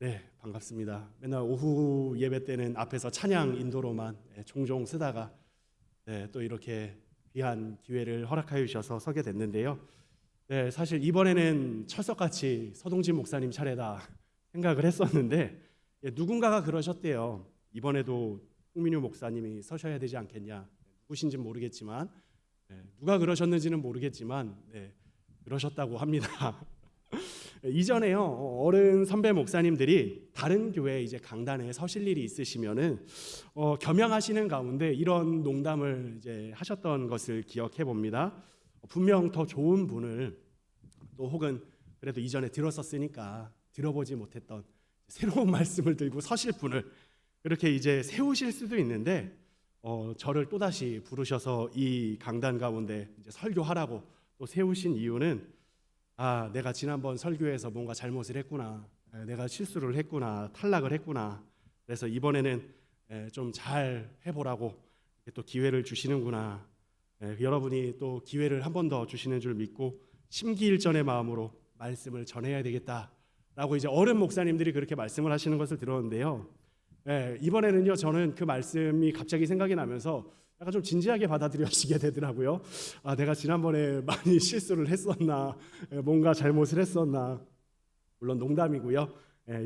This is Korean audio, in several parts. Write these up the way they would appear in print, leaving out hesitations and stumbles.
네, 반갑습니다. 맨날 오후 예배 때는 앞에서 찬양 인도로만 종종 쓰다가 또 이렇게 귀한 기회를 허락하여 주셔서 서게 됐는데요. 네, 사실 이번에는 철석같이 서동진 목사님 차례다 생각을 했었는데 누군가가 그러셨대요. 이번에도 홍민유 목사님이 서셔야 되지 않겠냐. 누구신지는 모르겠지만 누가 그러셨는지는 모르겠지만 그러셨다고 합니다. 이전에요, 어른 선배 목사님들이 다른 교회 이제 강단에 서실 일이 있으시면은 겸양하시는 가운데 이런 농담을 이제 하셨던 것을 기억해 봅니다. 분명 더 좋은 분을 또 혹은 그래도 이전에 들었었으니까 들어보지 못했던 새로운 말씀을 들고 서실 분을 그렇게 이제 세우실 수도 있는데 저를 또다시 부르셔서 이 강단 가운데 이제 설교하라고 또 세우신 이유는 내가 지난번 설교에서 뭔가 잘못을 했구나, 내가 실수를 했구나, 탈락을 했구나, 그래서 이번에는 좀 잘 해보라고 또 기회를 주시는구나, 여러분이 또 기회를 한 번 더 주시는 줄 믿고 심기일전의 마음으로 말씀을 전해야 되겠다라고 이제 어른 목사님들이 그렇게 말씀을 하시는 것을 들었는데요. 이번에는요, 저는 그 말씀이 갑자기 생각이 나면서 약간 좀 진지하게 받아들여지게 되더라고요. 내가 지난번에 많이 실수를 했었나, 뭔가 잘못을 했었나. 물론 농담이고요.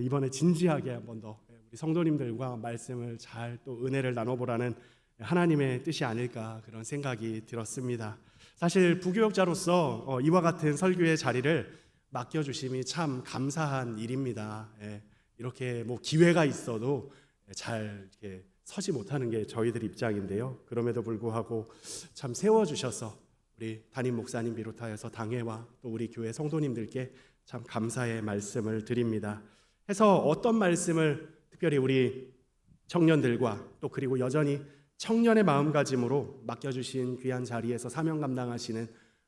이번에 진지하게 한 번 더 우리 성도님들과 말씀을 잘 또 은혜를 나눠보라는 하나님의 뜻이 아닐까 그런 생각이 들었습니다. 사실 부교역자로서 이와 같은 설교의 자리를 맡겨주심이 참 감사한 일입니다. 이렇게 뭐 기회가 있어도 잘 이렇게 서지 못하는 게 저희들 입장인데요. 그럼에도 불구하고 참 세워주셔서 우리 담임 목사님 비롯하여서 당회와 또 우리 교회 성도님들께 참 감사의 말씀을 드립니다. 해서 어떤 말씀을 특별히 우리 청년들과 또 그리고 여전히 청년의 마음가짐으로 맡겨주신 귀한 자리에서 사명 감당하시는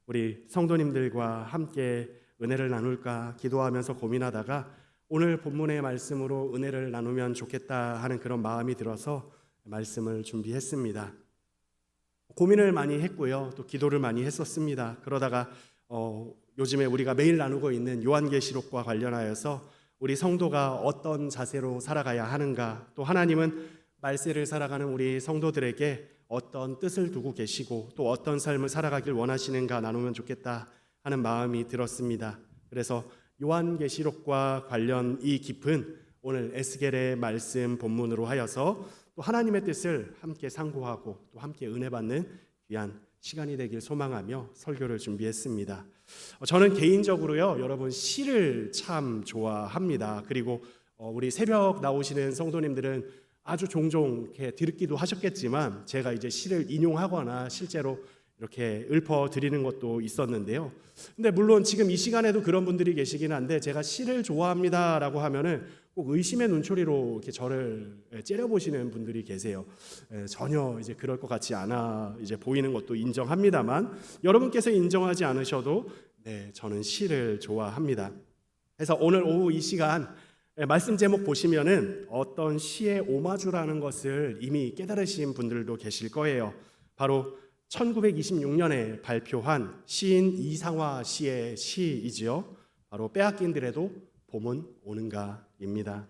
우리 성도님들과 함께 은혜를 나눌까 기도하면서 고민하다가 오늘 본문의 말씀으로 은혜를 나누면 좋겠다 하는 그런 마음이 들어서 말씀을 준비했습니다. 고민을 많이 했고요, 또 기도를 많이 했었습니다. 그러다가 요즘에 우리가 매일 나누고 있는 요한계시록과 관련하여서 우리 성도가 어떤 자세로 살아가야 하는가, 또 하나님은 말세를 살아가는 우리 성도들에게 어떤 뜻을 두고 계시고 또 어떤 삶을 살아가길 원하시는가 나누면 좋겠다 하는 마음이 들었습니다. 그래서 요한계시록과 관련 이 깊은 오늘 에스겔의 말씀 본문으로 하여서 또 하나님의 뜻을 함께 상고하고 또 함께 은혜 받는 귀한 시간이 되길 소망하며 설교를 준비했습니다. 저는 개인적으로요, 여러분 시를 참 좋아합니다. 그리고 우리 새벽 나오시는 성도님들은 아주 종종 이렇게 들기도 하셨겠지만 제가 이제 시를 인용하거나 실제로 이렇게 읊어드리는 것도 있었는데요. 근데 물론 지금 이 시간에도 그런 분들이 계시긴 한데 제가 시를 좋아합니다라고 하면은 꼭 의심의 눈초리로 이렇게 저를 째려보시는 분들이 계세요. 전혀 이제 그럴 것 같지 않아 이제 보이는 것도 인정합니다만 여러분께서 인정하지 않으셔도 저는 시를 좋아합니다. 그래서 오늘 오후 이 시간 말씀 제목 보시면은 어떤 시의 오마주라는 것을 이미 깨달으신 분들도 계실 거예요. 바로 1926년에 발표한 시인 이상화 씨의 시이지요. 바로 빼앗긴들에도 봄은 오는가입니다.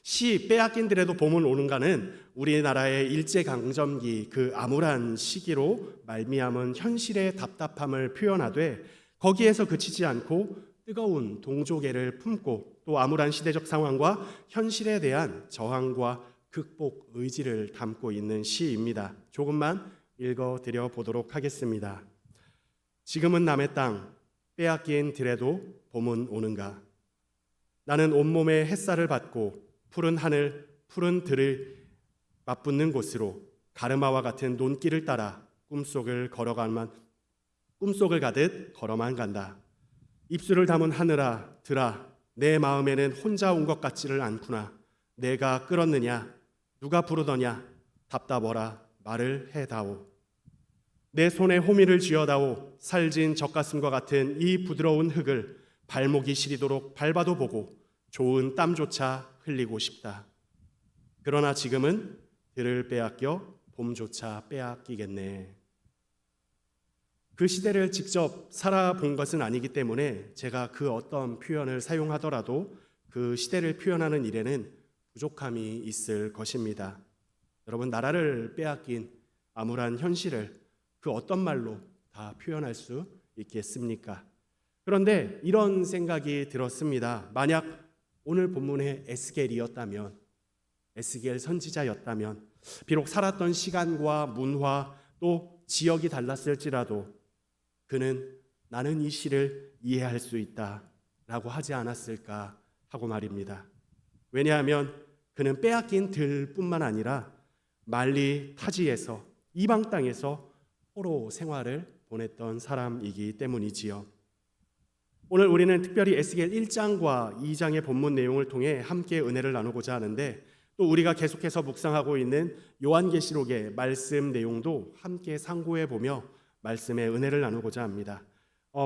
시 빼앗긴들에도 봄은 오는가는 우리나라의 일제강점기 그 암울한 시기로 말미암은 현실의 답답함을 표현하되 거기에서 그치지 않고 뜨거운 동족애를 품고 또 암울한 시대적 상황과 현실에 대한 저항과 극복 의지를 담고 있는 시입니다. 조금만 읽어드려 보도록 하겠습니다. 지금은 남의 땅 빼앗긴 들에도 봄은 오는가. 나는 온몸에 햇살을 받고 푸른 하늘 푸른 들을 맞붙는 곳으로 가르마와 같은 논길을 따라 꿈속을 가듯 걸어만 간다. 입술을 담은 하늘아 들아 내 마음에는 혼자 온 것 같지를 않구나. 내가 끌었느냐 누가 부르더냐 답답어라 말을 해다오. 내 손에 호미를 쥐어다오. 살진 젖가슴과 같은 이 부드러운 흙을 발목이 시리도록 밟아도 보고 좋은 땀조차 흘리고 싶다. 그러나 지금은 들을 빼앗겨 봄조차 빼앗기겠네. 그 시대를 직접 살아본 것은 아니기 때문에 제가 그 어떤 표현을 사용하더라도 그 시대를 표현하는 일에는 부족함이 있을 것입니다. 여러분, 나라를 빼앗긴 암울한 현실을 그 어떤 말로 다 표현할 수 있겠습니까? 그런데 이런 생각이 들었습니다. 만약 오늘 본문의 에스겔이었다면, 에스겔 선지자였다면, 비록 살았던 시간과 문화 또 지역이 달랐을지라도 그는 나는 이 시를 이해할 수 있다 라고 하지 않았을까 하고 말입니다. 왜냐하면 그는 빼앗긴 들뿐만 아니라 말리 타지에서, 이방 땅에서 포로 생활을 보냈던 사람이기 때문이지요. 오늘 우리는 특별히 에스겔 1장과 2장의 본문 내용을 통해 함께 은혜를 나누고자 하는데, 또 우리가 계속해서 묵상하고 있는 요한계시록의 말씀 내용도 함께 상고해 보며 말씀의 은혜를 나누고자 합니다.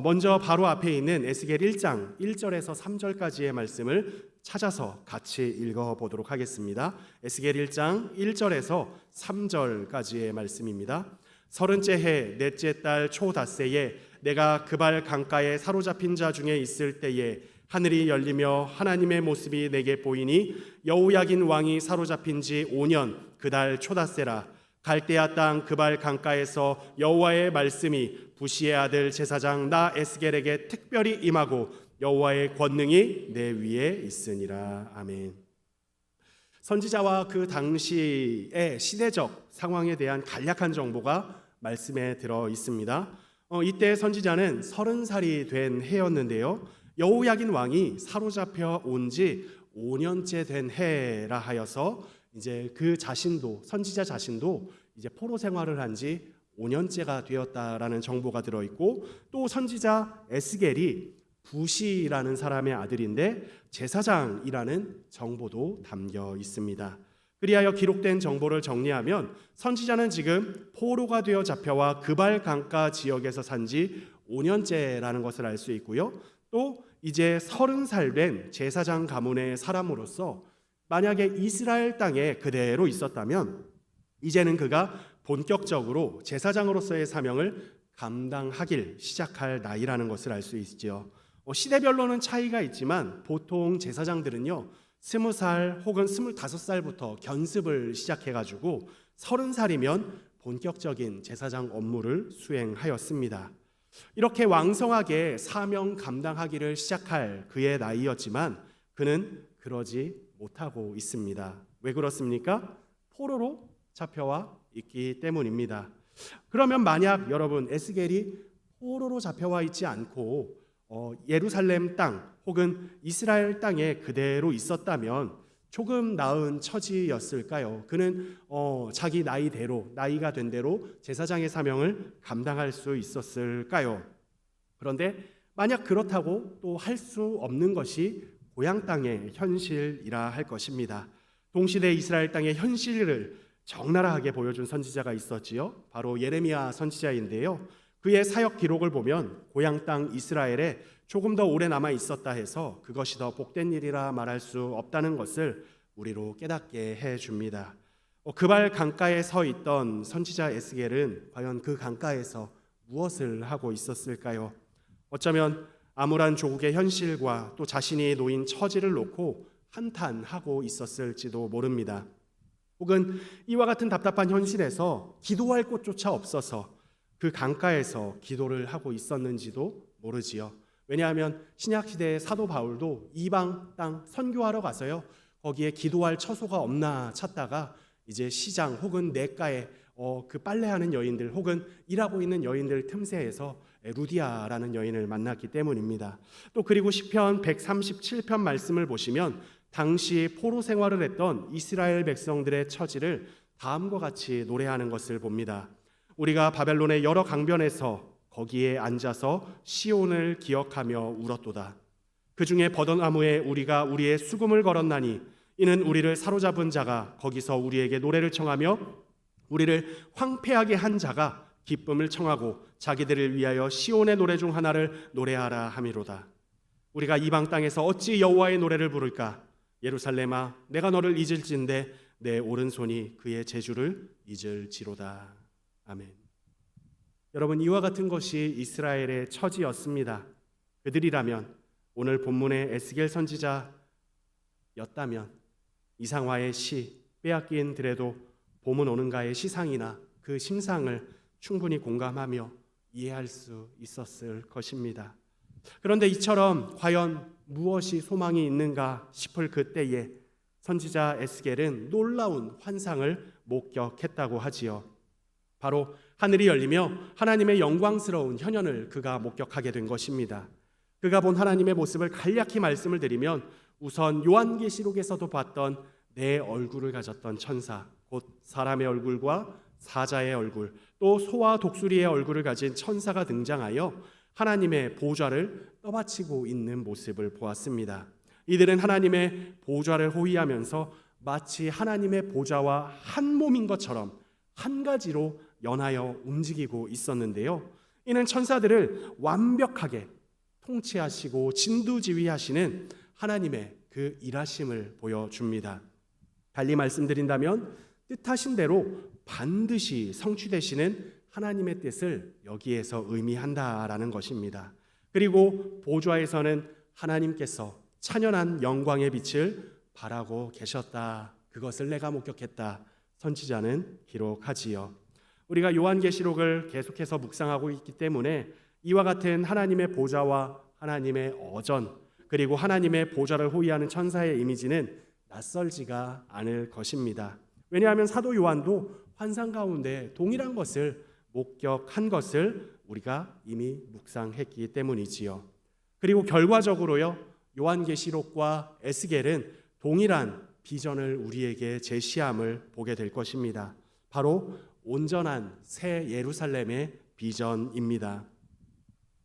먼저 바로 앞에 있는 에스겔 1장 1절에서 3절까지의 말씀을 찾아서 같이 읽어보도록 하겠습니다. 에스겔 1장 1절에서 3절까지의 말씀입니다. 30째 해 넷째 달 초닷새에 내가 그발 강가에 사로잡힌 자 중에 있을 때에 하늘이 열리며 하나님의 모습이 내게 보이니 여호야긴 왕이 사로잡힌 지 5년 그달 초닷새라. 갈대아 땅 그발 강가에서 여호와의 말씀이 부시의 아들 제사장 나 에스겔에게 특별히 임하고 여호와의 권능이 내 위에 있으니라. 아멘. 선지자와 그 당시의 시대적 상황에 대한 간략한 정보가 말씀에 들어 있습니다. 이때 선지자는 30살이 된 해였는데요. 여호야긴 왕이 사로잡혀 온 지 5년째 된 해라 하여서 이제 그 자신도, 선지자 자신도 이제 포로 생활을 한 지 5년째가 되었다라는 정보가 들어 있고, 또 선지자 에스겔이 부시라는 사람의 아들인데 제사장이라는 정보도 담겨 있습니다. 그리하여 기록된 정보를 정리하면 선지자는 지금 포로가 되어 잡혀와 그발 강가 지역에서 산 지 5년째라는 것을 알 수 있고요. 또 이제 30살 된 제사장 가문의 사람으로서 만약에 이스라엘 땅에 그대로 있었다면 이제는 그가 본격적으로 제사장으로서의 사명을 감당하길 시작할 나이라는 것을 알 수 있죠. 시대별로는 차이가 있지만 보통 제사장들은요 20살 혹은 25살부터 견습을 시작해가지고 30살이면 본격적인 제사장 업무를 수행하였습니다. 이렇게 왕성하게 사명 감당하기를 시작할 그의 나이였지만 그는 그러지 못하고 있습니다. 왜 그렇습니까? 포로로 잡혀와 있기 때문입니다. 그러면 만약 여러분 에스겔이 포로로 잡혀와 있지 않고 예루살렘 땅 혹은 이스라엘 땅에 그대로 있었다면 조금 나은 처지였을까요? 그는 자기 나이대로, 나이가 된 대로 제사장의 사명을 감당할 수 있었을까요? 그런데 만약 그렇다고 또 할 수 없는 것이 고향 땅의 현실이라 할 것입니다. 동시대 이스라엘 땅의 현실을 적나라하게 보여준 선지자가 있었지요. 바로 예레미야 선지자인데요. 그의 사역 기록을 보면 고향 땅 이스라엘에 조금 더 오래 남아 있었다 해서 그것이 더 복된 일이라 말할 수 없다는 것을 우리로 깨닫게 해줍니다. 그발 강가에 서 있던 선지자 에스겔은 과연 그 강가에서 무엇을 하고 있었을까요? 어쩌면 암울한 조국의 현실과 또 자신이 놓인 처지를 놓고 한탄하고 있었을지도 모릅니다. 혹은 이와 같은 답답한 현실에서 기도할 곳조차 없어서 그 강가에서 기도를 하고 있었는지도 모르지요. 왜냐하면 신약시대의 사도 바울도 이방 땅 선교하러 가서요 거기에 기도할 처소가 없나 찾다가 이제 시장 혹은 냇가에 그 빨래하는 여인들 혹은 일하고 있는 여인들 틈새에서 루디아라는 여인을 만났기 때문입니다. 또 그리고 시편 137편 말씀을 보시면 당시 포로 생활을 했던 이스라엘 백성들의 처지를 다음과 같이 노래하는 것을 봅니다. 우리가 바벨론의 여러 강변에서 거기에 앉아서 시온을 기억하며 울었도다. 그 중에 버더나무에 우리가 우리의 수금을 걸었나니 이는 우리를 사로잡은 자가 거기서 우리에게 노래를 청하며 우리를 황폐하게 한 자가 기쁨을 청하고 자기들을 위하여 시온의 노래 중 하나를 노래하라 함이로다. 우리가 이방 땅에서 어찌 여호와의 노래를 부를까? 예루살렘아 내가 너를 잊을진데 내 오른손이 그의 제주를 잊을지로다. 아멘. 여러분, 이와 같은 것이 이스라엘의 처지였습니다. 그들이라면 오늘 본문의 에스겔 선지자 였다면 이상화의 시 빼앗긴 드레도 봄은 오는가의 시상이나 그 심상을 충분히 공감하며 이해할 수 있었을 것입니다. 그런데 이처럼 과연 무엇이 소망이 있는가 싶을 그때에 선지자 에스겔은 놀라운 환상을 목격했다고 하지요. 바로 하늘이 열리며 하나님의 영광스러운 현현을 그가 목격하게 된 것입니다. 그가 본 하나님의 모습을 간략히 말씀을 드리면 우선 요한계시록에서도 봤던 네 얼굴을 가졌던 천사, 곧 사람의 얼굴과 사자의 얼굴, 또 소와 독수리의 얼굴을 가진 천사가 등장하여 하나님의 보좌를 떠받치고 있는 모습을 보았습니다. 이들은 하나님의 보좌를 호위하면서 마치 하나님의 보좌와 한 몸인 것처럼 한 가지로 연하여 움직이고 있었는데요. 이는 천사들을 완벽하게 통치하시고 진두지휘하시는 하나님의 그 일하심을 보여줍니다. 달리 말씀드린다면 뜻하신 대로 반드시 성취되시는 하나님의 뜻을 여기에서 의미한다라는 것입니다. 그리고 보좌에서는 하나님께서 찬연한 영광의 빛을 발하고 계셨다. 그것을 내가 목격했다. 선지자는 기록하지요. 우리가 요한계시록을 계속해서 묵상하고 있기 때문에 이와 같은 하나님의 보좌와 하나님의 어전, 그리고 하나님의 보좌를 호위하는 천사의 이미지는 낯설지가 않을 것입니다. 왜냐하면 사도 요한도 환상 가운데 동일한 것을 목격한 것을 우리가 이미 묵상했기 때문이지요. 그리고 결과적으로요, 요한계시록과 에스겔은 동일한 비전을 우리에게 제시함을 보게 될 것입니다. 바로 온전한 새 예루살렘의 비전입니다.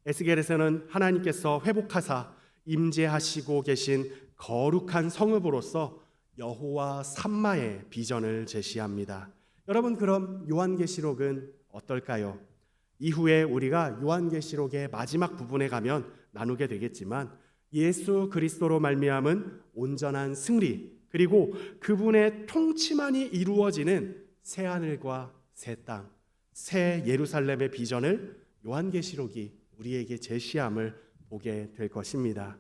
에스겔에서는 하나님께서 회복하사 임재하시고 계신 거룩한 성읍으로서 여호와 삼마의 비전을 제시합니다. 여러분, 그럼 요한계시록은 어떨까요? 이후에 우리가 요한계시록의 마지막 부분에 가면 나누게 되겠지만 예수 그리스도로 말미암은 온전한 승리, 그리고 그분의 통치만이 이루어지는 새 하늘과 새 땅, 새 예루살렘의 비전을 요한계시록이 우리에게 제시함을 보게 될 것입니다.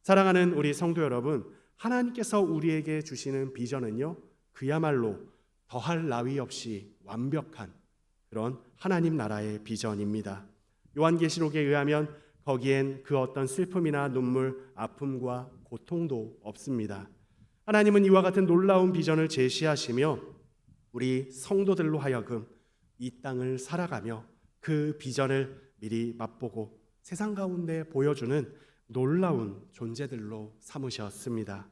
사랑하는 우리 성도 여러분, 하나님께서 우리에게 주시는 비전은요, 그야말로 더할 나위 없이 완벽한 그런 하나님 나라의 비전입니다. 요한계시록에 의하면 거기엔 그 어떤 슬픔이나 눈물, 아픔과 고통도 없습니다. 하나님은 이와 같은 놀라운 비전을 제시하시며 우리 성도들로 하여금 이 땅을 살아가며 그 비전을 미리 맛보고 세상 가운데 보여주는 놀라운 존재들로 삼으셨습니다.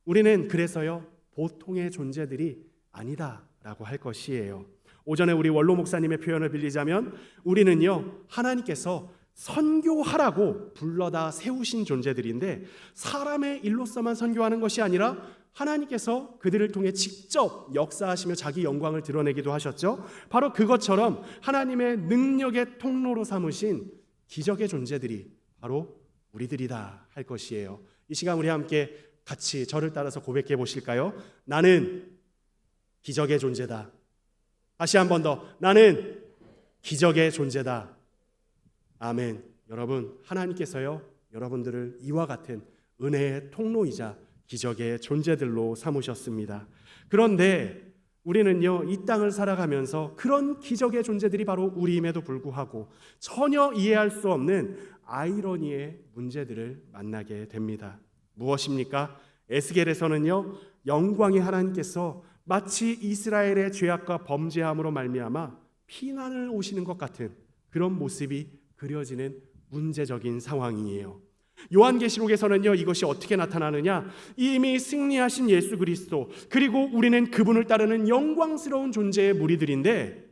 우리는 그래서요, 보통의 존재들이 아니다라고 할 것이에요. 오전에 우리 원로 목사님의 표현을 빌리자면 우리는요, 하나님께서 선교하라고 불러다 세우신 존재들인데 사람의 일로서만 선교하는 것이 아니라 하나님께서 그들을 통해 직접 역사하시며 자기 영광을 드러내기도 하셨죠. 바로 그것처럼 하나님의 능력의 통로로 삼으신 기적의 존재들이 바로 우리들이다 할 것이에요. 이 시간 우리 함께 같이 저를 따라서 고백해 보실까요? 나는 기적의 존재다. 다시 한 번 더, 나는 기적의 존재다. 아멘. 여러분, 하나님께서요, 여러분들을 이와 같은 은혜의 통로이자 기적의 존재들로 삼으셨습니다. 그런데 우리는요, 이 땅을 살아가면서 그런 기적의 존재들이 바로 우리임에도 불구하고 전혀 이해할 수 없는 아이러니의 문제들을 만나게 됩니다. 무엇입니까? 에스겔에서는요, 영광의 하나님께서 마치 이스라엘의 죄악과 범죄함으로 말미암아 피난을 오시는 것 같은 그런 모습이 그려지는 문제적인 상황이에요. 요한계시록에서는요, 이것이 어떻게 나타나느냐? 이미 승리하신 예수 그리스도, 그리고 우리는 그분을 따르는 영광스러운 존재의 무리들인데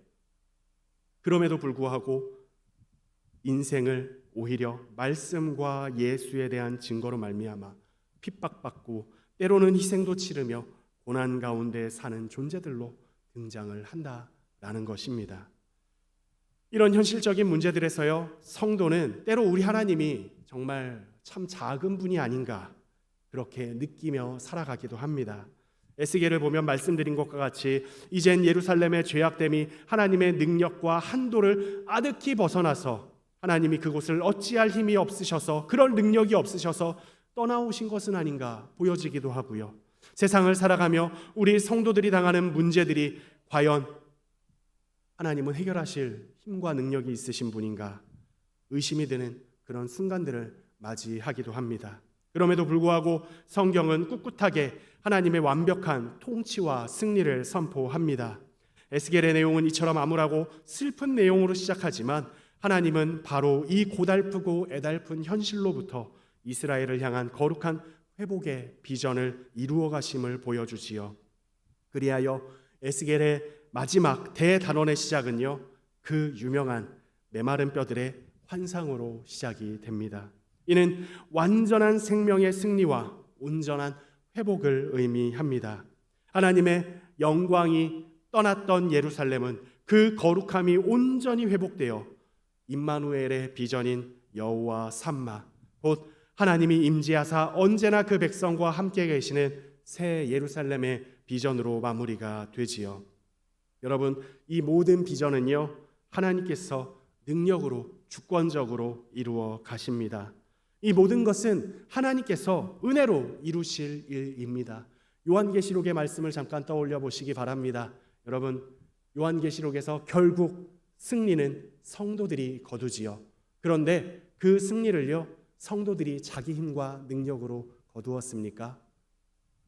그럼에도 불구하고 인생을 오히려 말씀과 예수에 대한 증거로 말미암아 핍박받고 때로는 희생도 치르며 고난 가운데 사는 존재들로 등장을 한다라는 것입니다. 이런 현실적인 문제들에서요, 성도는 때로 우리 하나님이 정말 참 작은 분이 아닌가 그렇게 느끼며 살아가기도 합니다. 에스겔을 보면 말씀드린 것과 같이 이젠 예루살렘의 죄악됨이 하나님의 능력과 한도를 아득히 벗어나서 하나님이 그곳을 어찌할 힘이 없으셔서, 그럴 능력이 없으셔서 떠나오신 것은 아닌가 보여지기도 하고요. 세상을 살아가며 우리 성도들이 당하는 문제들이 과연 하나님은 해결하실 힘과 능력이 있으신 분인가 의심이 되는 그런 순간들을 맞이하기도 합니다. 그럼에도 불구하고 성경은 꿋꿋하게 하나님의 완벽한 통치와 승리를 선포합니다. 에스겔의 내용은 이처럼 암울하고 슬픈 내용으로 시작하지만 하나님은 바로 이 고달프고 애달픈 현실로부터 이스라엘을 향한 거룩한 회복의 비전을 이루어 가심을 보여주지요. 그리하여 에스겔의 마지막 대단원의 시작은요, 그 유명한 메마른 뼈들의 환상으로 시작이 됩니다. 이는 완전한 생명의 승리와 온전한 회복을 의미합니다. 하나님의 영광이 떠났던 예루살렘은 그 거룩함이 온전히 회복되어 임마누엘의 비전인 여호와 삼마, 곧 하나님이 임재하사 언제나 그 백성과 함께 계시는 새 예루살렘의 비전으로 마무리가 되지요. 여러분, 이 모든 비전은요, 하나님께서 능력으로 주권적으로 이루어 가십니다. 이 모든 것은 하나님께서 은혜로 이루실 일입니다. 요한계시록의 말씀을 잠깐 떠올려 보시기 바랍니다. 여러분, 요한계시록에서 결국 승리는 성도들이 거두지요. 그런데 그 승리를요, 성도들이 자기 힘과 능력으로 거두었습니까?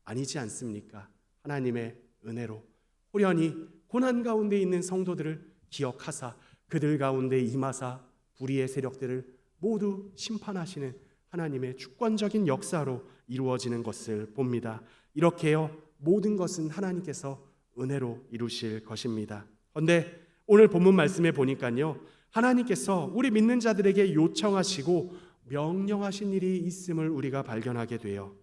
아니지 않습니까? 하나님의 은혜로 호련히 고난 가운데 있는 성도들을 기억하사 그들 가운데 임하사 불의의 세력들을 모두 심판하시는 하나님의 주권적인 역사로 이루어지는 것을 봅니다. 이렇게요, 모든 것은 하나님께서 은혜로 이루실 것입니다. 그런데 오늘 본문 말씀에 보니까요, 하나님께서 우리 믿는 자들에게 요청하시고 명령하신 일이 있음을 우리가 발견하게 돼요.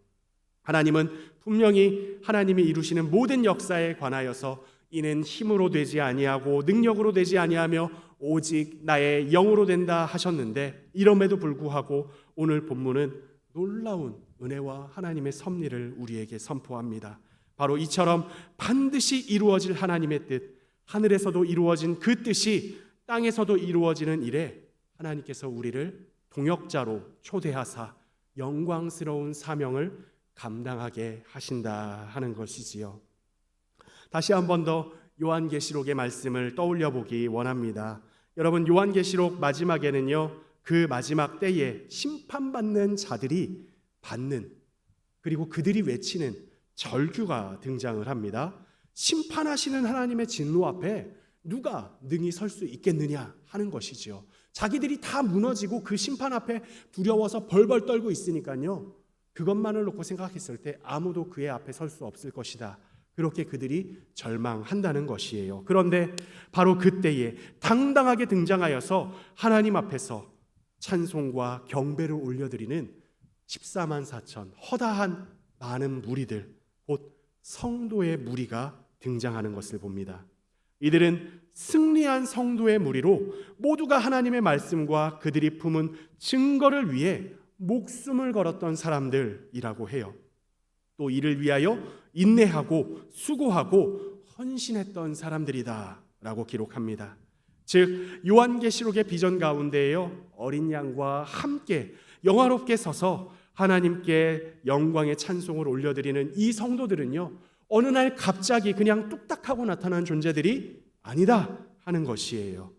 하나님은 분명히 하나님이 이루시는 모든 역사에 관하여서 이는 힘으로 되지 아니하고 능력으로 되지 아니하며 오직 나의 영으로 된다 하셨는데, 이럼에도 불구하고 오늘 본문은 놀라운 은혜와 하나님의 섭리를 우리에게 선포합니다. 바로 이처럼 반드시 이루어질 하나님의 뜻, 하늘에서도 이루어진 그 뜻이 땅에서도 이루어지는 일에 하나님께서 우리를 동역자로 초대하사 영광스러운 사명을 감당하게 하신다 하는 것이지요. 다시 한 번 더 요한계시록의 말씀을 떠올려 보기 원합니다. 여러분, 요한계시록 마지막에는요, 그 마지막 때에 심판받는 자들이 받는, 그리고 그들이 외치는 절규가 등장을 합니다. 심판하시는 하나님의 진노 앞에 누가 능히 설 수 있겠느냐 하는 것이죠. 자기들이 다 무너지고 그 심판 앞에 두려워서 벌벌 떨고 있으니까요, 그것만을 놓고 생각했을 때 아무도 그의 앞에 설 수 없을 것이다, 그렇게 그들이 절망한다는 것이에요. 그런데 바로 그때에 당당하게 등장하여서 하나님 앞에서 찬송과 경배를 올려드리는 14만 4천 허다한 많은 무리들, 곧 성도의 무리가 등장하는 것을 봅니다. 이들은 승리한 성도의 무리로 모두가 하나님의 말씀과 그들이 품은 증거를 위해 목숨을 걸었던 사람들이라고 해요. 또 이를 위하여 인내하고 수고하고 헌신했던 사람들이다 라고 기록합니다. 즉, 요한계시록의 비전 가운데에요, 어린 양과 함께 영화롭게 서서 하나님께 영광의 찬송을 올려드리는 이 성도들은요, 어느 날 갑자기 그냥 뚝딱하고 나타난 존재들이 아니다 하는 것이에요.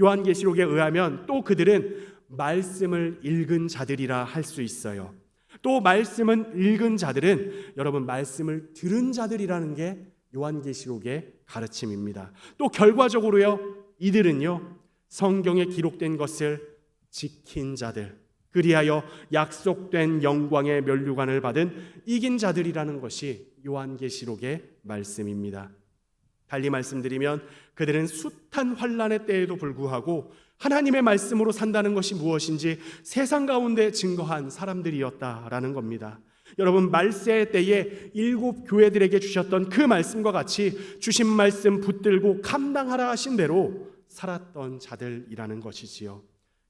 요한계시록에 의하면 또 그들은 말씀을 읽은 자들이라 할 수 있어요. 또 말씀은 읽은 자들은 여러분 말씀을 들은 자들이라는 게 요한계시록의 가르침입니다. 또 결과적으로요, 이들은요 성경에 기록된 것을 지킨 자들, 그리하여 약속된 영광의 면류관을 받은 이긴 자들이라는 것이 요한계시록의 말씀입니다. 달리 말씀드리면 그들은 숱한 환난의 때에도 불구하고 하나님의 말씀으로 산다는 것이 무엇인지 세상 가운데 증거한 사람들이었다라는 겁니다. 여러분, 말세 때에 7 교회들에게 주셨던 그 말씀과 같이 주신 말씀 붙들고 감당하라 하신 대로 살았던 자들이라는 것이지요.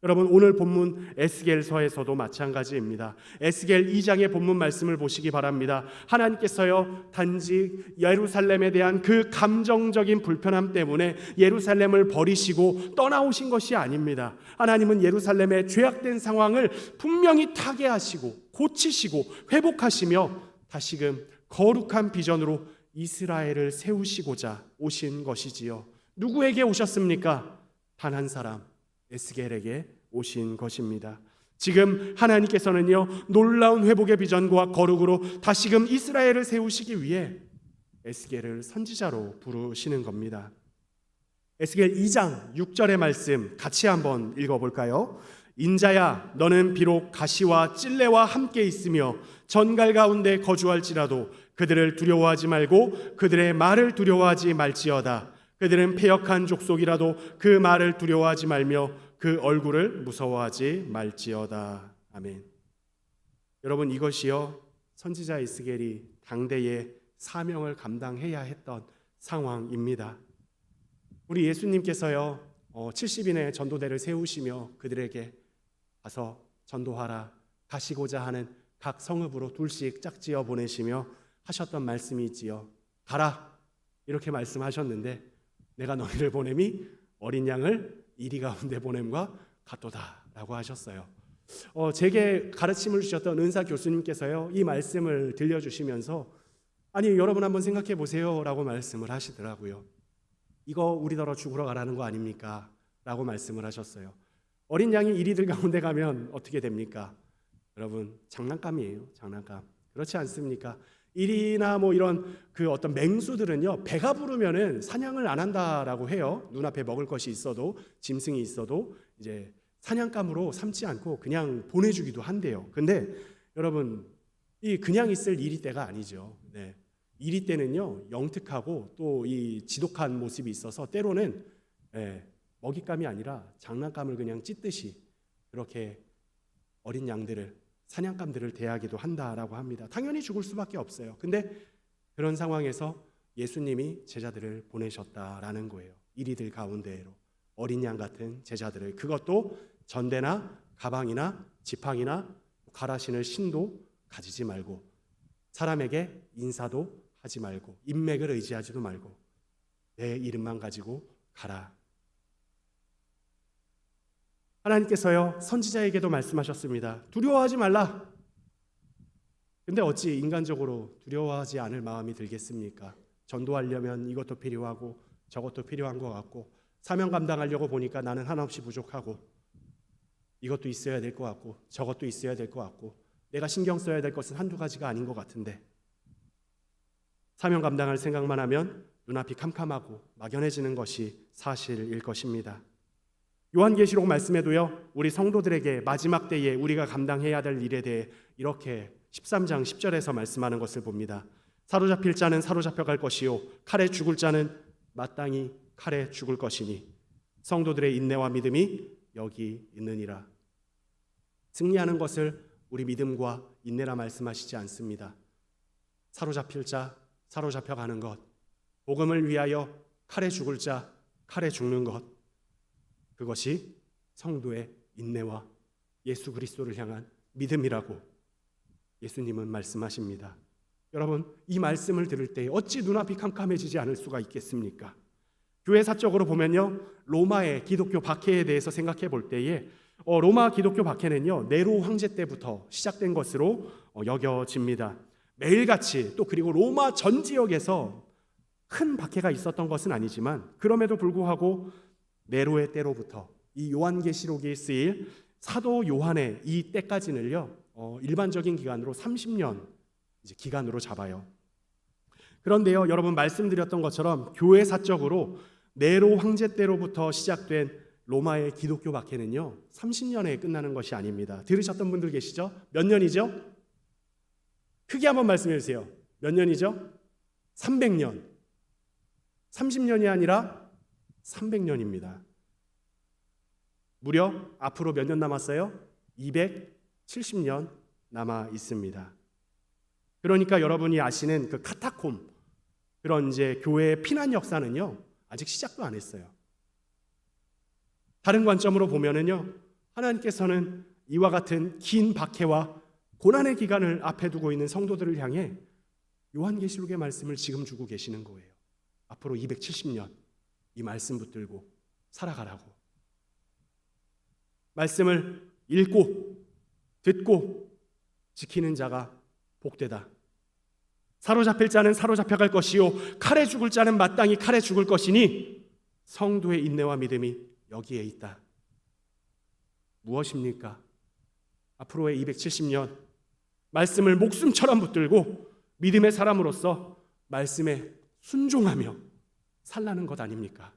여러분, 오늘 본문 에스겔서에서도 마찬가지입니다. 에스겔 2장의 본문 말씀을 보시기 바랍니다. 하나님께서요 단지 예루살렘에 대한 그 감정적인 불편함 때문에 예루살렘을 버리시고 떠나오신 것이 아닙니다. 하나님은 예루살렘의 죄악된 상황을 분명히 타개하시고 고치시고 회복하시며 다시금 거룩한 비전으로 이스라엘을 세우시고자 오신 것이지요. 누구에게 오셨습니까? 단 한 사람, 에스겔에게 오신 것입니다. 지금 하나님께서는요, 놀라운 회복의 비전과 거룩으로 다시금 이스라엘을 세우시기 위해 에스겔을 선지자로 부르시는 겁니다. 에스겔 2장 6절의 말씀 같이 한번 읽어볼까요? 인자야, 너는 비록 가시와 찔레와 함께 있으며 전갈 가운데 거주할지라도 그들을 두려워하지 말고 그들의 말을 두려워하지 말지어다. 그들은 패역한 족속이라도 그 말을 두려워하지 말며 그 얼굴을 무서워하지 말지어다. 아멘. 여러분, 이것이요, 선지자 에스겔이 당대의 사명을 감당해야 했던 상황입니다. 우리 예수님께서요, 70인의 전도대를 세우시며 그들에게 가서 전도하라, 가시고자 하는 각 성읍으로 둘씩 짝지어 보내시며 하셨던 말씀이 있지요. 가라, 이렇게 말씀하셨는데 내가 너희를 보냄이 어린 양을 이리 가운데 보냄과 같도다 라고 하셨어요. 제게 가르침을 주셨던 은사 교수님께서요, 이 말씀을 들려주시면서 아니 여러분 한번 생각해 보세요 라고 말씀을 하시더라고요. 이거 우리더러 죽으러 가라는 거 아닙니까? 라고 말씀을 하셨어요. 어린 양이 이리들 가운데 가면 어떻게 됩니까? 여러분, 장난감이에요. 장난감. 그렇지 않습니까? 이리나 뭐 이런 그 어떤 맹수들은요, 배가 부르면은 사냥을 안 한다라고 해요. 눈앞에 먹을 것이 있어도, 짐승이 있어도 이제 사냥감으로 삼지 않고 그냥 보내주기도 한대요. 근데 여러분, 이 그냥 있을 이리 때가 아니죠. 네. 이리 때는요, 영특하고 또 이 지독한 모습이 있어서 때로는 먹잇감이 아니라 장난감을 그냥 찢듯이 그렇게 어린 양들을, 사냥감들을 대하기도 한다라고 합니다. 당연히 죽을 수밖에 없어요. 근데 그런 상황에서 예수님이 제자들을 보내셨다라는 거예요. 이리들 가운데로 어린 양 같은 제자들을, 그것도 전대나 가방이나 지팡이나 가라 신을 신도 가지지 말고, 사람에게 인사도 하지 말고, 인맥을 의지하지도 말고 내 이름만 가지고 가라. 하나님께서요, 선지자에게도 말씀하셨습니다. 두려워하지 말라. 근데 어찌 인간적으로 두려워하지 않을 마음이 들겠습니까? 전도하려면 이것도 필요하고 저것도 필요한 것 같고, 사명 감당하려고 보니까 나는 한없이 부족하고, 이것도 있어야 될 것 같고 저것도 있어야 될 것 같고, 내가 신경 써야 될 것은 한두 가지가 아닌 것 같은데, 사명 감당할 생각만 하면 눈앞이 캄캄하고 막연해지는 것이 사실일 것입니다. 요한계시록 말씀에도요, 우리 성도들에게 마지막 때에 우리가 감당해야 될 일에 대해 이렇게 13장 10절에서 말씀하는 것을 봅니다. 사로잡힐 자는 사로잡혀갈 것이요 칼에 죽을 자는 마땅히 칼에 죽을 것이니 성도들의 인내와 믿음이 여기 있느니라. 승리하는 것을 우리 믿음과 인내라 말씀하시지 않습니다. 사로잡힐 자, 사로잡혀가는 것, 복음을 위하여 칼에 죽을 자, 칼에 죽는 것, 그것이 성도의 인내와 예수 그리스도를 향한 믿음이라고 예수님은 말씀하십니다. 여러분, 이 말씀을 들을 때 어찌 눈앞이 캄캄해지지 않을 수가 있겠습니까? 교회사적으로 보면요, 로마의 기독교 박해에 대해서 생각해 볼 때에 로마 기독교 박해는요, 네로 황제 때부터 시작된 것으로 여겨집니다. 매일같이, 또 그리고 로마 전 지역에서 큰 박해가 있었던 것은 아니지만 그럼에도 불구하고 네로의 때로부터 이 요한계시록이 쓰일 사도 요한의 이 때까지는요, 일반적인 기간으로 30년 이제 기간으로 잡아요. 그런데요, 여러분, 말씀드렸던 것처럼 교회사적으로 네로 황제 때로부터 시작된 로마의 기독교 박해는요, 30년에 끝나는 것이 아닙니다. 들으셨던 분들 계시죠? 몇 년이죠? 크게 한번 말씀해 주세요. 몇 년이죠? 300년. 30년이 아니라 300년입니다. 무려 앞으로 몇 년 남았어요? 270년 남아 있습니다. 그러니까 여러분이 아시는 그 카타콤, 그런 이제 교회의 피난 역사는요, 아직 시작도 안 했어요. 다른 관점으로 보면은요, 하나님께서는 이와 같은 긴 박해와 고난의 기간을 앞에 두고 있는 성도들을 향해 요한계시록의 말씀을 지금 주고 계시는 거예요. 앞으로 270년 이 말씀 붙들고 살아가라고. 말씀을 읽고 듣고 지키는 자가 복되다. 사로잡힐 자는 사로잡혀갈 것이요 칼에 죽을 자는 마땅히 칼에 죽을 것이니 성도의 인내와 믿음이 여기에 있다. 무엇입니까? 앞으로의 270년 말씀을 목숨처럼 붙들고 믿음의 사람으로서 말씀에 순종하며 살라는 것 아닙니까?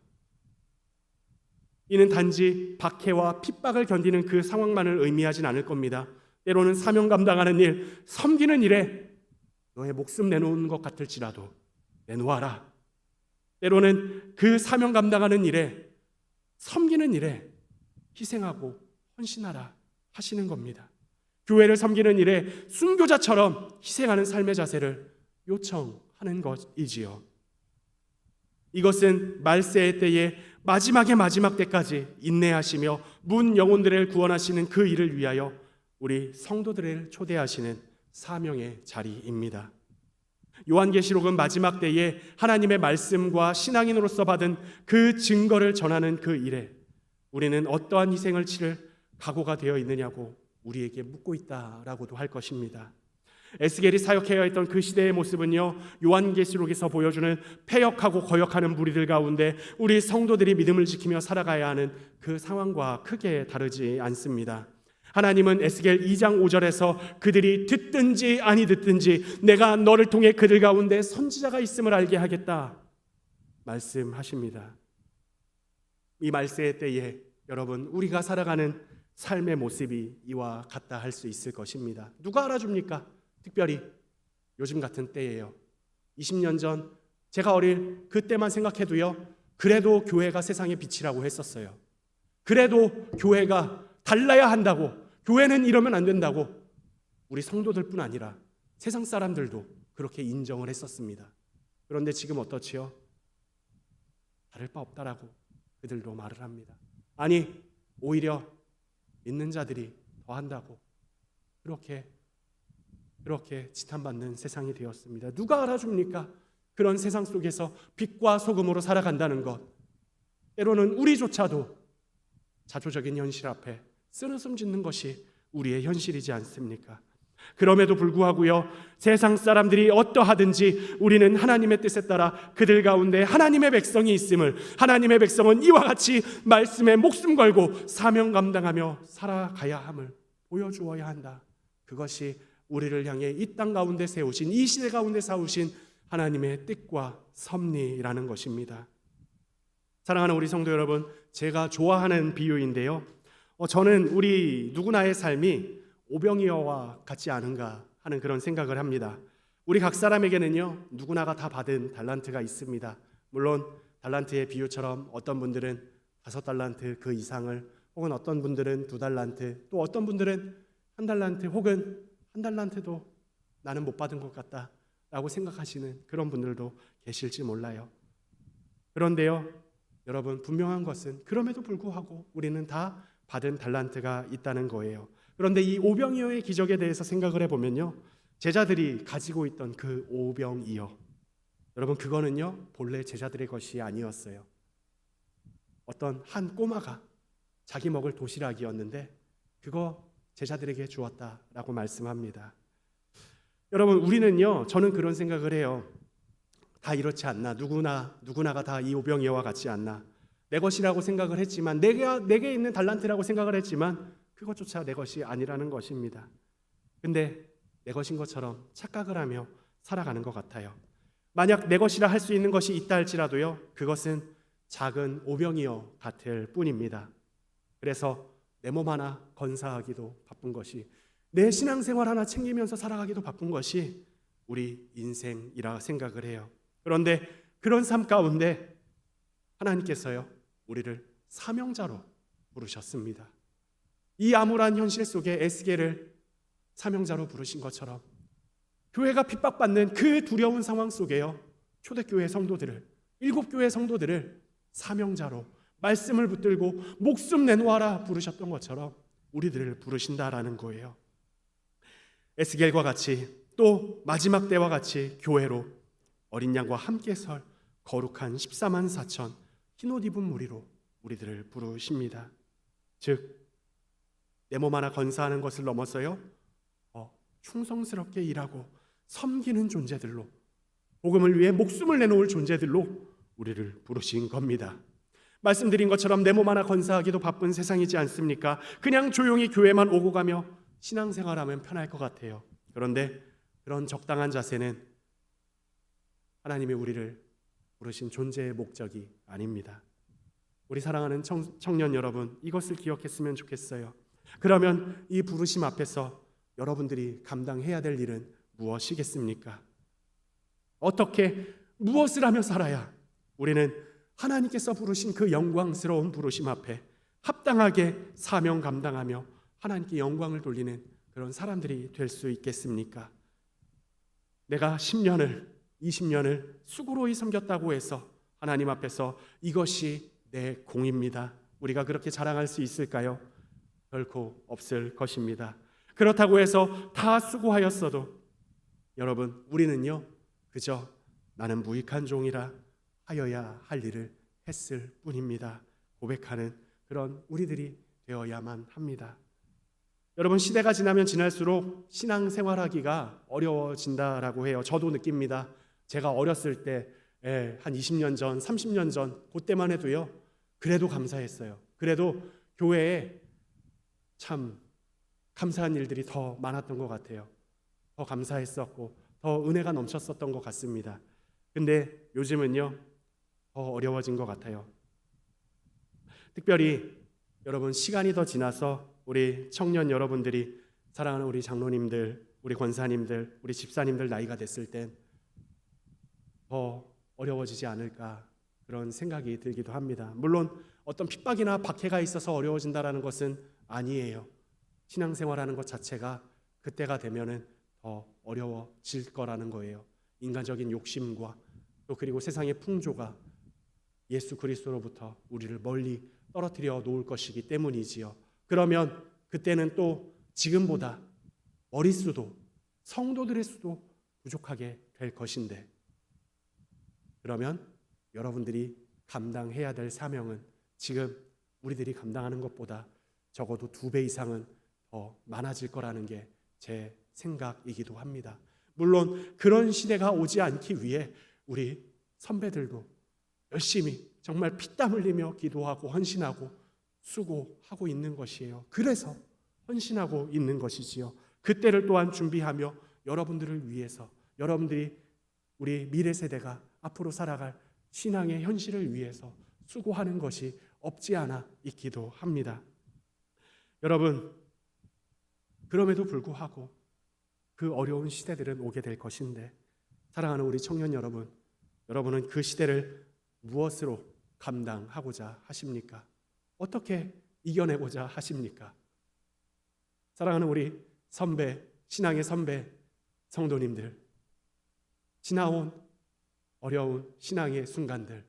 이는 단지 박해와 핍박을 견디는 그 상황만을 의미하진 않을 겁니다. 때로는 사명 감당하는 일, 섬기는 일에 너의 목숨 내놓은 것 같을지라도 내놓아라. 때로는 그 사명 감당하는 일에, 섬기는 일에 희생하고 헌신하라 하시는 겁니다. 교회를 섬기는 일에 순교자처럼 희생하는 삶의 자세를 요청하는 것이지요. 이것은 말세의 때에 마지막 때까지 인내하시며 문 영혼들을 구원하시는 그 일을 위하여 우리 성도들을 초대하시는 사명의 자리입니다. 요한계시록은 마지막 때에 하나님의 말씀과 신앙인으로서 받은 그 증거를 전하는 그 일에 우리는 어떠한 희생을 치를 각오가 되어 있느냐고 우리에게 묻고 있다라고도 할 것입니다. 에스겔이 사역해야 했던 그 시대의 모습은요, 요한계시록에서 보여주는 패역하고 거역하는 무리들 가운데 우리 성도들이 믿음을 지키며 살아가야 하는 그 상황과 크게 다르지 않습니다. 하나님은 에스겔 2장 5절에서 그들이 듣든지 아니 듣든지 내가 너를 통해 그들 가운데 선지자가 있음을 알게 하겠다 말씀하십니다. 이 말세의 때에 여러분, 우리가 살아가는 삶의 모습이 이와 같다 할 수 있을 것입니다. 누가 알아줍니까? 특별히 요즘 같은 때예요. 20년 전 제가 어릴 그때만 생각해도요, 그래도 교회가 세상의 빛이라고 했었어요. 그래도 교회가 달라야 한다고, 교회는 이러면 안 된다고 우리 성도들뿐 아니라 세상 사람들도 그렇게 인정을 했었습니다. 그런데 지금 어떻지요? 다를 바 없다라고 그들도 말을 합니다. 아니, 오히려 믿는 자들이 더 한다고 그렇게 지탄받는 세상이 되었습니다. 누가 알아줍니까? 그런 세상 속에서 빛과 소금으로 살아간다는 것. 때로는 우리조차도 자조적인 현실 앞에 쓰러숨 짓는 것이 우리의 현실이지 않습니까? 그럼에도 불구하고요, 세상 사람들이 어떠하든지 우리는 하나님의 뜻에 따라 그들 가운데 하나님의 백성이 있음을, 하나님의 백성은 이와 같이 말씀에 목숨 걸고 사명 감당하며 살아가야 함을 보여주어야 한다. 그것이 우리를 향해 이 땅 가운데 세우신, 이 시대 가운데 세우신 하나님의 뜻과 섭리라는 것입니다. 사랑하는 우리 성도 여러분, 제가 좋아하는 비유인데요, 저는 우리 누구나의 삶이 오병이어와 같지 않은가 하는 그런 생각을 합니다. 우리 각 사람에게는요, 누구나가 다 받은 달란트가 있습니다. 물론 달란트의 비유처럼 어떤 분들은 5달란트 그 이상을, 혹은 어떤 분들은 2달란트, 또 어떤 분들은 1달란트, 혹은 1달란트도 나는 못 받은 것 같다 라고 생각하시는 그런 분들도 계실지 몰라요. 그런데요, 여러분, 분명한 것은 그럼에도 불구하고 우리는 다 받은 달란트가 있다는 거예요. 그런데 이 오병이어의 기적에 대해서 생각을 해보면요, 제자들이 가지고 있던 그 오병이어, 여러분, 그거는요 본래 제자들의 것이 아니었어요. 어떤 한 꼬마가 자기 먹을 도시락이었는데 그거 제자들에게 주었다라고 말씀합니다. 여러분, 우리는요, 저는 그런 생각을 해요. 다 이렇지 않나? 누구나가 다 이 오병이어와 같지 않나? 내 것이라고 생각을 했지만, 내게 있는 달란트라고 생각을 했지만 그것조차 내 것이 아니라는 것입니다. 근데 내 것인 것처럼 착각을 하며 살아가는 것 같아요. 만약 내 것이라 할 수 있는 것이 있다 할지라도요, 그것은 작은 오병이어 같을 뿐입니다. 그래서 내 몸 하나 건사하기도 바쁜 것이, 내 신앙생활 하나 챙기면서 살아가기도 바쁜 것이 우리 인생이라 생각을 해요. 그런데 그런 삶 가운데 하나님께서요, 우리를 사명자로 부르셨습니다. 이 암울한 현실 속에 에스겔을 사명자로 부르신 것처럼 교회가 핍박받는 그 두려운 상황 속에요, 초대교회 성도들을, 7교회 성도들을 사명자로 말씀을 붙들고 목숨 내놓아라 부르셨던 것처럼 우리들을 부르신다라는 거예요. 에스겔과 같이, 또 마지막 때와 같이 교회로 어린 양과 함께 설 거룩한 14만 4천 흰옷 입은 무리로 우리들을 부르십니다. 즉, 내 몸 하나 건사하는 것을 넘어서요, 충성스럽게 일하고 섬기는 존재들로, 복음을 위해 목숨을 내놓을 존재들로 우리를 부르신 겁니다. 말씀드린 것처럼 내 몸 하나 건사하기도 바쁜 세상이지 않습니까? 그냥 조용히 교회만 오고 가며 신앙생활하면 편할 것 같아요. 그런데 그런 적당한 자세는 하나님이 우리를 부르신 존재의 목적이 아닙니다. 우리 사랑하는 청년 여러분, 이것을 기억했으면 좋겠어요. 그러면 이 부르심 앞에서 여러분들이 감당해야 될 일은 무엇이겠습니까? 어떻게 무엇을 하며 살아야 우리는 하나님께서 부르신 그 영광스러운 부르심 앞에 합당하게 사명 감당하며 하나님께 영광을 돌리는 그런 사람들이 될 수 있겠습니까? 내가 10년을 20년을 수고로이 섬겼다고 해서 하나님 앞에서 이것이 내 공입니다, 우리가 그렇게 자랑할 수 있을까요? 결코 없을 것입니다. 그렇다고 해서 다 수고하였어도 여러분, 우리는요 그저 나는 무익한 종이라 하여야 할 일을 했을 뿐입니다 고백하는 그런 우리들이 되어야만 합니다. 여러분, 시대가 지나면 지날수록 신앙생활하기가 어려워진다라고 해요. 저도 느낍니다. 제가 어렸을 때 한 20년 전, 30년 전 그때만 해도요 그래도 감사했어요. 그래도 교회에 참 감사한 일들이 더 많았던 것 같아요. 더 감사했었고 더 은혜가 넘쳤었던 것 같습니다. 근데 요즘은요 더 어려워진 것 같아요. 특별히 여러분, 시간이 더 지나서 우리 청년 여러분들이, 사랑하는 우리 장로님들, 우리 권사님들, 우리 집사님들 나이가 됐을 땐 더 어려워지지 않을까 그런 생각이 들기도 합니다. 물론 어떤 핍박이나 박해가 있어서 어려워진다는 것은 아니에요. 신앙생활하는 것 자체가 그때가 되면은 더 어려워질 거라는 거예요. 인간적인 욕심과 또 그리고 세상의 풍조가 예수 그리스도로부터 우리를 멀리 떨어뜨려 놓을 것이기 때문이지요. 그러면 그때는 또 지금보다 머릿수도, 성도들의 수도 부족하게 될 것인데, 그러면 여러분들이 감당해야 될 사명은 지금 우리들이 감당하는 것보다 적어도 2배 이상은 더 많아질 거라는 게 제 생각이기도 합니다. 물론 그런 시대가 오지 않기 위해 우리 선배들도 열심히 정말 피땀 흘리며 기도하고 헌신하고 수고하고 있는 것이에요. 그래서 헌신하고 있는 것이지요. 그때를 또한 준비하며 여러분들을 위해서, 여러분들이 우리 미래 세대가 앞으로 살아갈 신앙의 현실을 위해서 수고하는 것이 없지 않아 있기도 합니다. 여러분, 그럼에도 불구하고 그 어려운 시대들은 오게 될 것인데, 사랑하는 우리 청년 여러분, 여러분은 그 시대를 무엇으로 감당하고자 하십니까? 어떻게 이겨내고자 하십니까? 사랑하는 우리 선배, 신앙의 선배 성도님들, 지나온 어려운 신앙의 순간들,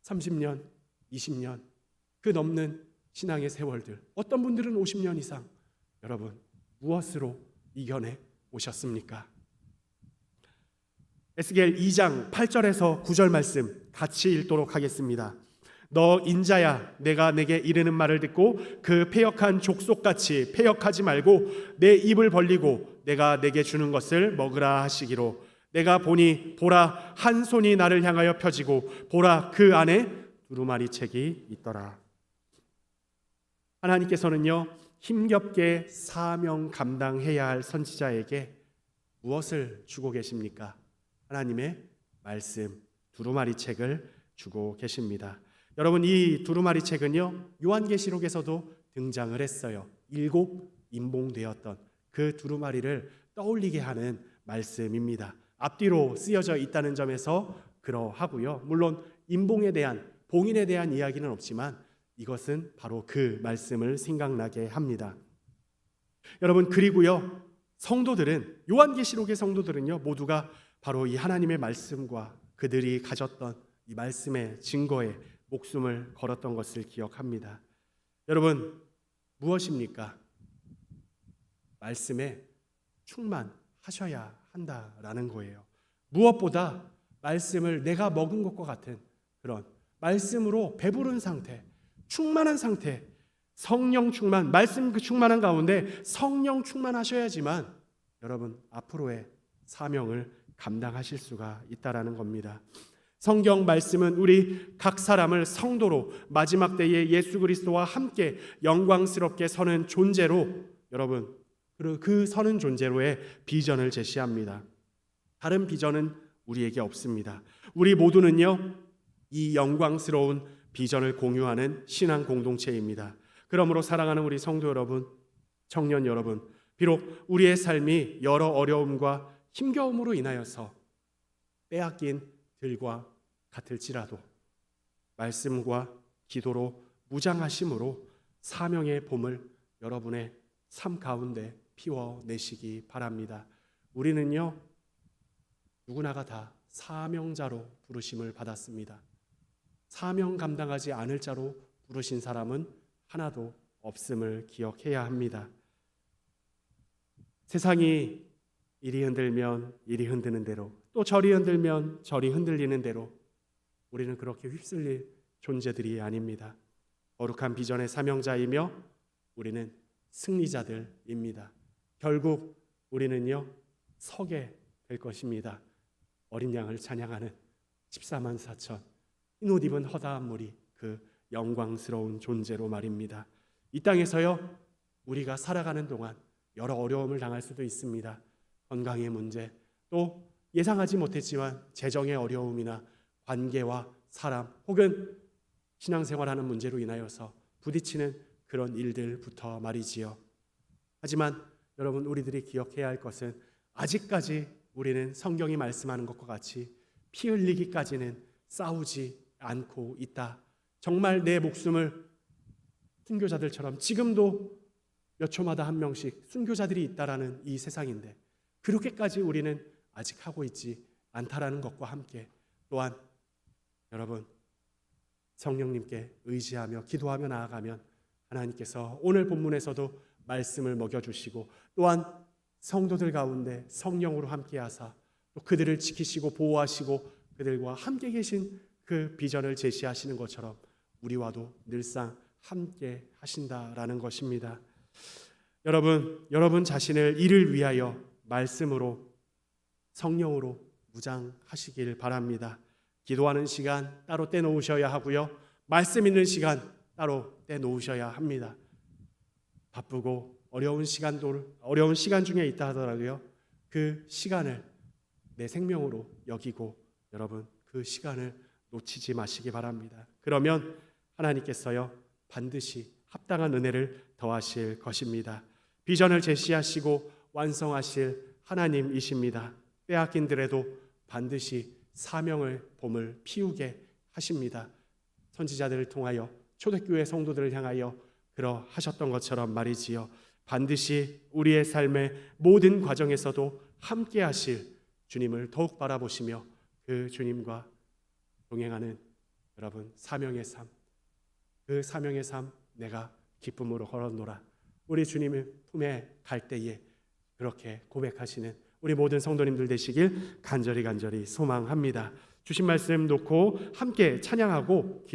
30년, 20년, 그 넘는 신앙의 세월들, 어떤 분들은 50년 이상, 여러분 무엇으로 이겨내 오셨습니까? 에스겔 2장 8절에서 9절 말씀 같이 읽도록 하겠습니다. 너 인자야, 내가 내게 이르는 말을 듣고 그 패역한 족속같이 패역하지 말고 내 입을 벌리고 내가 내게 주는 것을 먹으라 하시기로. 내가 보니 보라, 한 손이 나를 향하여 펴지고 보라, 그 안에 두루마리 책이 있더라. 하나님께서는요, 힘겹게 사명 감당해야 할 선지자에게 무엇을 주고 계십니까? 하나님의 말씀, 두루마리 책을 주고 계십니다. 여러분, 이 두루마리 책은요, 요한계시록에서도 등장을 했어요. 7 임봉되었던 그 두루마리를 떠올리게 하는 말씀입니다. 앞뒤로 쓰여져 있다는 점에서 그러하고요. 물론 임봉에 대한, 봉인에 대한 이야기는 없지만 이것은 바로 그 말씀을 생각나게 합니다. 여러분, 그리고요, 성도들은, 요한계시록의 성도들은요, 모두가 바로 이 하나님의 말씀과 그들이 가졌던 이 말씀의 증거에 목숨을 걸었던 것을 기억합니다. 여러분, 무엇입니까? 말씀에 충만하셔야 한다라는 거예요. 무엇보다 말씀을 내가 먹은 것과 같은 그런 말씀으로 배부른 상태, 충만한 상태, 성령 충만, 말씀 그 충만한 가운데 성령 충만하셔야지만 여러분 앞으로의 사명을 감당하실 수가 있다라는 겁니다. 성경 말씀은 우리 각 사람을 성도로 마지막 때에 예수 그리스도와 함께 영광스럽게 서는 존재로 여러분 그 서는 존재로의 비전을 제시합니다. 다른 비전은 우리에게 없습니다. 우리 모두는요 이 영광스러운 비전을 공유하는 신앙 공동체입니다. 그러므로 사랑하는 우리 성도 여러분, 청년 여러분, 비록 우리의 삶이 여러 어려움과 힘겨움으로 인하여서 빼앗긴 들과 같을지라도 말씀과 기도로 무장하심으로 사명의 봄을 여러분의 삶 가운데 피워내시기 바랍니다. 우리는요 누구나가 다 사명자로 부르심을 받았습니다. 사명 감당하지 않을 자로 부르신 사람은 하나도 없음을 기억해야 합니다. 세상이 이리 흔들면 이리 흔드는 대로, 또 저리 흔들면 저리 흔들리는 대로 우리는 그렇게 휩쓸릴 존재들이 아닙니다. 거룩한 비전의 사명자이며 우리는 승리자들입니다. 결국 우리는요 서게 될 것입니다. 어린 양을 찬양하는 14만 4천 흰옷 입은 허다한 무리, 그 영광스러운 존재로 말입니다. 이 땅에서요 우리가 살아가는 동안 여러 어려움을 당할 수도 있습니다. 건강의 문제, 또 예상하지 못했지만 재정의 어려움이나 관계와 사람 혹은 신앙생활하는 문제로 인하여서 부딪히는 그런 일들부터 말이지요. 하지만 여러분 우리들이 기억해야 할 것은 아직까지 우리는 성경이 말씀하는 것과 같이 피 흘리기까지는 싸우지 않고 있다. 정말 내 목숨을 순교자들처럼 지금도 몇 초마다 한 명씩 순교자들이 있다라는 이 세상인데 그렇게까지 우리는 아직 하고 있지 않다라는 것과 함께 또한 여러분 성령님께 의지하며 기도하며 나아가면 하나님께서 오늘 본문에서도 말씀을 먹여주시고 또한 성도들 가운데 성령으로 함께하사 또 그들을 지키시고 보호하시고 그들과 함께 계신 그 비전을 제시하시는 것처럼 우리와도 늘상 함께 하신다라는 것입니다. 여러분 자신을 이를 위하여 말씀으로 성령으로 무장하시길 바랍니다. 기도하는 시간 따로 떼놓으셔야 하고요. 말씀 있는 시간 따로 떼놓으셔야 합니다. 바쁘고 어려운 시간 중에 있다 하더라도요. 그 시간을 내 생명으로 여기고 여러분 그 시간을 놓치지 마시기 바랍니다. 그러면 하나님께서요 반드시 합당한 은혜를 더하실 것입니다. 비전을 제시하시고 완성하실 하나님이십니다. 빼앗긴들에도 반드시 사명의 봄을 피우게 하십니다. 선지자들을 통하여 초대교회 성도들을 향하여 그러하셨던 것처럼 말이지요. 반드시 우리의 삶의 모든 과정에서도 함께 하실 주님을 더욱 바라보시며 그 주님과 동행하는 여러분 사명의 삶, 그 사명의 삶 내가 기쁨으로 걸어노라. 우리 주님의 품에 갈 때에 그렇게 고백하시는 우리 모든 성도님들 되시길 간절히 소망합니다. 주신 말씀 놓고 함께 찬양하고